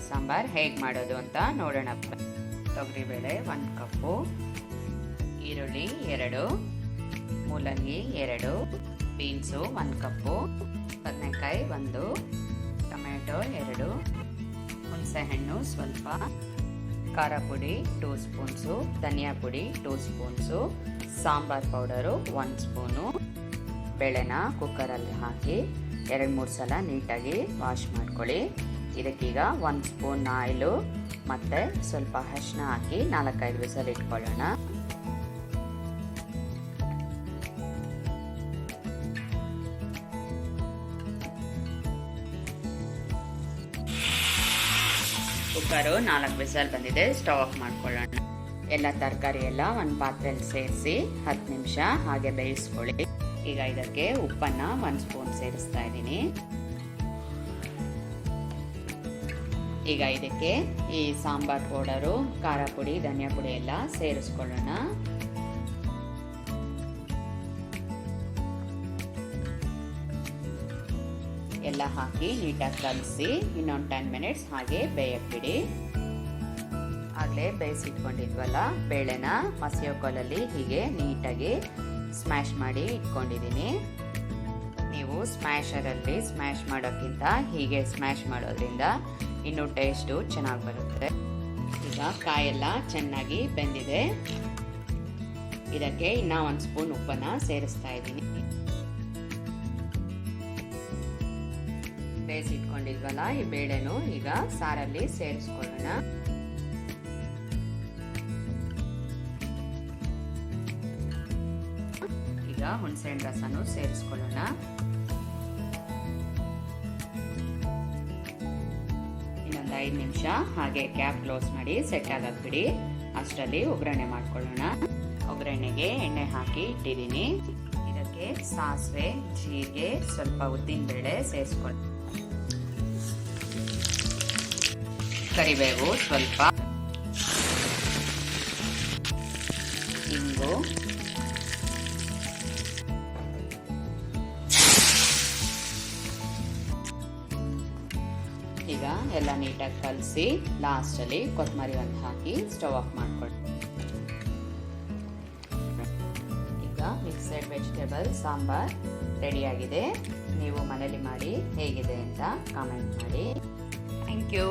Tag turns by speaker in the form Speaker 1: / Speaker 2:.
Speaker 1: ಸಾಂಬಾರ್ ಹೇಗೆ ಮಾಡೋದು ಅಂತ ನೋಡೋಣ. ತೊಗರಿಬೇಳೆ 1 ಕಪ್ಪು, ಈರುಳ್ಳಿ 2, ಮೂಲಂಗಿ 2, ಬೀನ್ಸು 1 ಕಪ್ಪು, ಬದನೆಕಾಯಿ 1, ಟೊಮೆಟೊ 2, ಹುಣಸೆಹಣ್ಣು ಸ್ವಲ್ಪ, ಖಾರ ಪುಡಿ 2 ಸ್ಪೂನ್ಸು, ಧನಿಯಾ ಪುಡಿ 2 ಸ್ಪೂನ್ಸು, ಸಾಂಬಾರ್ ಪೌಡರು 1 ಸ್ಪೂನು. ಬೇಳೆನ ಕುಕ್ಕರಲ್ಲಿ ಹಾಕಿ 2-3 ಸಲ ನೀಟಾಗಿ ವಾಶ್ ಮಾಡ್ಕೊಳ್ಳಿ. ಇದಕ್ಕೀಗ 1 ಸ್ಪೂನ್ ಆಯಿಲು ಮತ್ತು ಸ್ವಲ್ಪ ಅರಿಶಿನ ಹಾಕಿ 4-5 ವಿಸಲ್ ಇಟ್ಕೊಳ್ಳೋಣ. ಕುಕ್ಕರು 4 ವಿಸಲ್ ಬಂದಿದೆ. ಸ್ಟವ್ ಆಫ್ ಮಾಡ್ಕೊಳ್ಳೋಣ. ಎಲ್ಲ ತರಕಾರಿ ಎಲ್ಲ ಒಂದು ಪಾತ್ರೆಯಲ್ಲಿ ಸೇರಿಸಿ 10 ನಿಮಿಷ ಹಾಗೆ ಬೇಯಿಸ್ಕೊಳ್ಳಿ. ಈಗ ಇದಕ್ಕೆ ಉಪ್ಪನ್ನು 1 ಸ್ಪೂನ್ ಸೇರಿಸ್ತಾ ಇದ್ದೀನಿ. ಈಗ ಇದಕ್ಕೆ ಈ ಸಾಂಬಾರ್ ಪೌಡರು, ಖಾರ ಪುಡಿ, ಧನಿಯಾ ಪುಡಿ ಎಲ್ಲ ಸೇರಿಸ್ಕೊಳ್ಳೋಣ. ಎಲ್ಲ ಹಾಕಿ ನೀಟಾಗಿ ಕಲಸಿ ಇನ್ನೊಂದು 10 ಮಿನಿಟ್ಸ್ ಹಾಗೆ ಬೇಯಕ್ಕೆ ಬಿಡಿ. ಆಗಲೇ ಬೇಯಿಸಿಟ್ಕೊಂಡಿದ್ವಲ್ಲ ಬೇಳೆನ ಮಸಿಯೋ ಕೋಲಲ್ಲಿ ಹೀಗೆ ನೀಟಾಗಿ ಸ್ಮ್ಯಾಶ್ ಮಾಡಿ ಇಟ್ಕೊಂಡಿದ್ದೀನಿ. ನೀವು ಸ್ಮ್ಯಾಶರಲ್ಲಿ ಸ್ಮ್ಯಾಶ್ ಮಾಡೋಕ್ಕಿಂತ ಹೀಗೆ ಸ್ಮ್ಯಾಶ್ ಮಾಡೋದ್ರಿಂದ ಇನ್ನೂ ಟೇಸ್ಟು ಚೆನ್ನಾಗಿ ಬರುತ್ತೆ. ಈಗ ಕಾಯೆಲ್ಲ ಚೆನ್ನಾಗಿ ಬೆಂದಿದೆ. ಇದಕ್ಕೆ ಇನ್ನೂ 1 ಸ್ಪೂನ್ ಉಪ್ಪನ್ನು ಸೇರಿಸ್ತಾ ಇದ್ದೀನಿ. ಬೇಯಿಸಿಟ್ಕೊಂಡಿದ್ವಲ್ಲ ಈ ಬೇಳೆನೂ ಈಗ ಸಾರಲ್ಲಿ ಸೇರಿಸ್ಕೊಳ್ಳೋಣ. ಈಗ ಹುಣಸೆಹಣ್ಣು ರಸನೂ ಸೇರಿಸ್ಕೊಳ್ಳೋಣ. ಇನ್ನೊಂದು 5 ನಿಮಿಷ ಹಾಗೆ ಕ್ಯಾಪ್ ಕ್ಲೋಸ್ ಮಾಡಿ ಸೆಟ್ ಆಗಕ್ಕೆ ಬಿಡಿ. ಅಷ್ಟರಲ್ಲಿ ಒಗ್ಗರಣೆ ಮಾಡ್ಕೊಳ್ಳೋಣ. ಒಗ್ಗರಣೆಗೆ ಎಣ್ಣೆ ಹಾಕಿ ಇಟ್ಟಿದ್ದೀನಿ. ಇದಕ್ಕೆ ಸಾಸಿವೆ, ಜೀರಿಗೆ, ಸ್ವಲ್ಪ ಉದ್ದಿನಬೇಳೆ ಸೇರಿಸ್ಕೊಳ್ಳಿ. ಕರಿಬೇವು ಸ್ವಲ್ಪ, ಇಂಗು, ಈಗ ಎಲ್ಲ ನೀಟಾಗಿ ಕಲಸಿ ಲಾಸ್ಟಲ್ಲಿ ಕೊತ್ತಂಬರಿ ಒಂದು ಹಾಕಿ ಸ್ಟವ್ ಆಫ್ ಮಾಡ್ಕೊಳ್ಳಿ. ಈಗ ಮಿಕ್ಸೆಡ್ ವೆಜಿಟೇಬಲ್ ಸಾಂಬಾರ್ ರೆಡಿಯಾಗಿದೆ. ನೀವು ಮನೇಲಿ ಮಾಡಿ ಹೇಗಿದೆ ಅಂತ ಕಾಮೆಂಟ್ ಮಾಡಿ. Thank you.